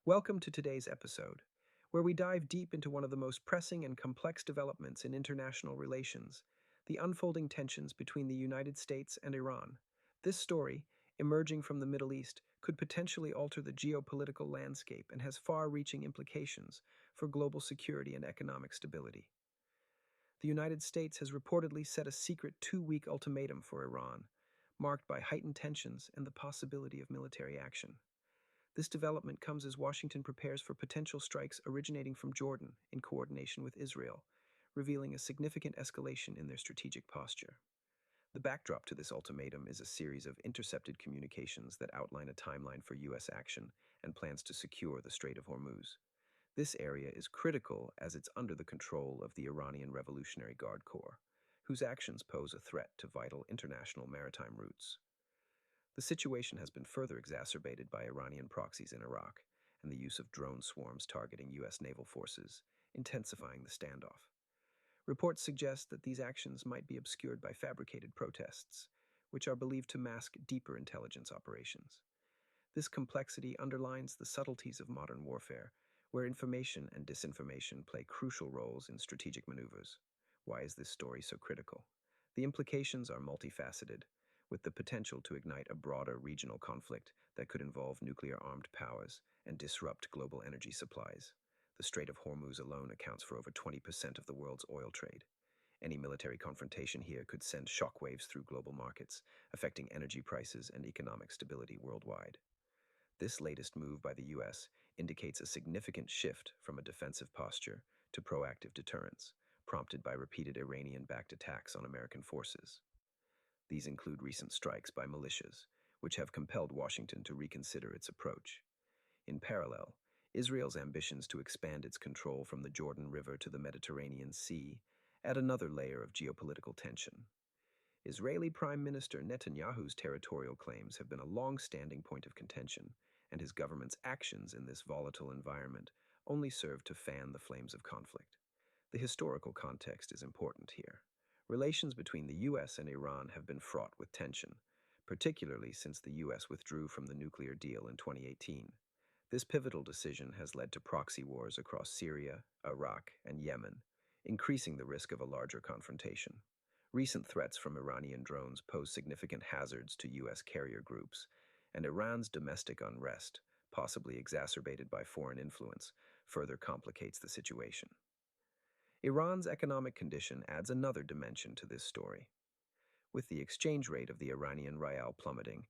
Welcome to today's episode, where we dive deep into one of the most pressing and complex developments in international relations, the unfolding tensions between the United States and Iran. This story, emerging from the Middle East, could potentially alter the geopolitical landscape and has far reaching implications for global security and economic stability. The United States has reportedly set a secret 2 week ultimatum for Iran, marked by heightened tensions and the possibility of military action. This development comes as Washington prepares for potential strikes originating from Jordan in coordination with Israel, revealing a significant escalation in their strategic posture. The backdrop to this ultimatum is a series of intercepted communications that outline a timeline for U.S. action and plans to secure the Strait of Hormuz. This area is critical as it's under the control of the Iranian Revolutionary Guard Corps, whose actions pose a threat to vital international maritime routes. The situation has been further exacerbated by Iranian proxies in Iraq and the use of drone swarms targeting U.S. naval forces, intensifying the standoff. Reports suggest that these actions might be obscured by fabricated protests, which are believed to mask deeper intelligence operations. This complexity underlines the subtleties of modern warfare, where information and disinformation play crucial roles in strategic maneuvers. Why is this story so critical? The implications are multifaceted, with the potential to ignite a broader regional conflict that could involve nuclear-armed powers and disrupt global energy supplies. The Strait of Hormuz alone accounts for over 20% of the world's oil trade. Any military confrontation here could send shockwaves through global markets, affecting energy prices and economic stability worldwide. This latest move by the U.S. indicates a significant shift from a defensive posture to proactive deterrence, prompted by repeated Iranian-backed attacks on American forces. These include recent strikes by militias, which have compelled Washington to reconsider its approach. In parallel, Israel's ambitions to expand its control from the Jordan River to the Mediterranean Sea add another layer of geopolitical tension. Israeli Prime Minister Netanyahu's territorial claims have been a long-standing point of contention, and his government's actions in this volatile environment only serve to fan the flames of conflict. The historical context is important here. Relations between the U.S. and Iran have been fraught with tension, particularly since the U.S. withdrew from the nuclear deal in 2018. This pivotal decision has led to proxy wars across Syria, Iraq, and Yemen, increasing the risk of a larger confrontation. Recent threats from Iranian drones pose significant hazards to U.S. carrier groups, and Iran's domestic unrest, possibly exacerbated by foreign influence, further complicates the situation. Iran's economic condition adds another dimension to this story. With the exchange rate of the Iranian rial plummeting,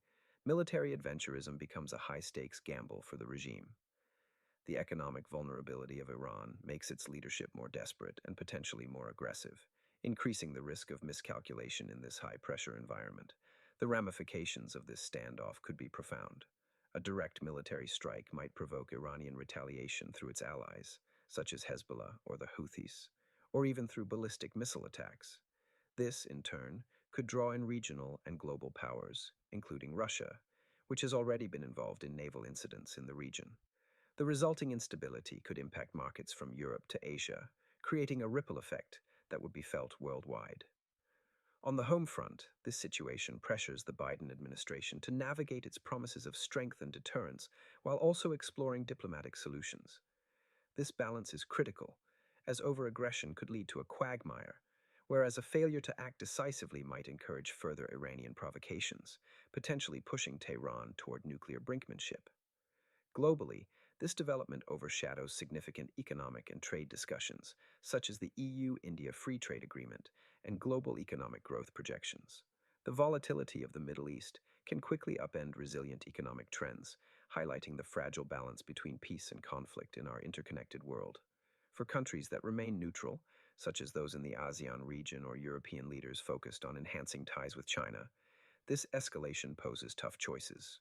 military adventurism becomes a high-stakes gamble for the regime. The economic vulnerability of Iran makes its leadership more desperate and potentially more aggressive, increasing the risk of miscalculation in this high-pressure environment. The ramifications of this standoff could be profound. A direct military strike might provoke Iranian retaliation through its allies, such as Hezbollah or the Houthis, or even through ballistic missile attacks. This, in turn, could draw in regional and global powers, including Russia, which has already been involved in naval incidents in the region. The resulting instability could impact markets from Europe to Asia, creating a ripple effect that would be felt worldwide. On the home front, this situation pressures the Biden administration to navigate its promises of strength and deterrence while also exploring diplomatic solutions. This balance is critical, as over-aggression could lead to a quagmire, whereas a failure to act decisively might encourage further Iranian provocations, potentially pushing Tehran toward nuclear brinkmanship. Globally, this development overshadows significant economic and trade discussions, such as the EU-India Free Trade Agreement and global economic growth projections. The volatility of the Middle East can quickly upend resilient economic trends, highlighting the fragile balance between peace and conflict in our interconnected world. For countries that remain neutral, such as those in the ASEAN region or European leaders focused on enhancing ties with China, this escalation poses tough choices.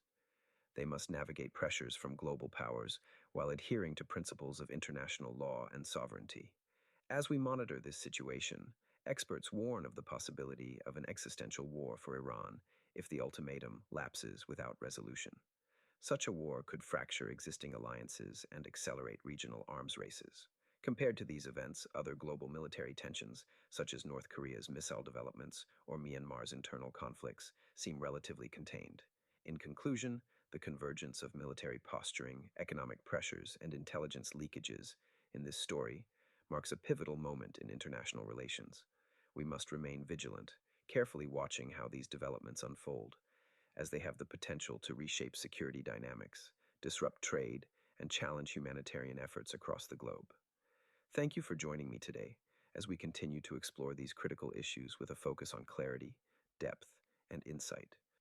They must navigate pressures from global powers while adhering to principles of international law and sovereignty. As we monitor this situation, experts warn of the possibility of an existential war for Iran if the ultimatum lapses without resolution. Such a war could fracture existing alliances and accelerate regional arms races. Compared to these events, other global military tensions, such as North Korea's missile developments or Myanmar's internal conflicts, seem relatively contained. In conclusion, The convergence of military posturing, economic pressures, and intelligence leakages in this story marks a pivotal moment in international relations. We must remain vigilant, carefully watching how these developments unfold, as they have the potential to reshape security dynamics, disrupt trade, and challenge humanitarian efforts across the globe. Thank you for joining me today as we continue to explore these critical issues with a focus on clarity, depth, and insight.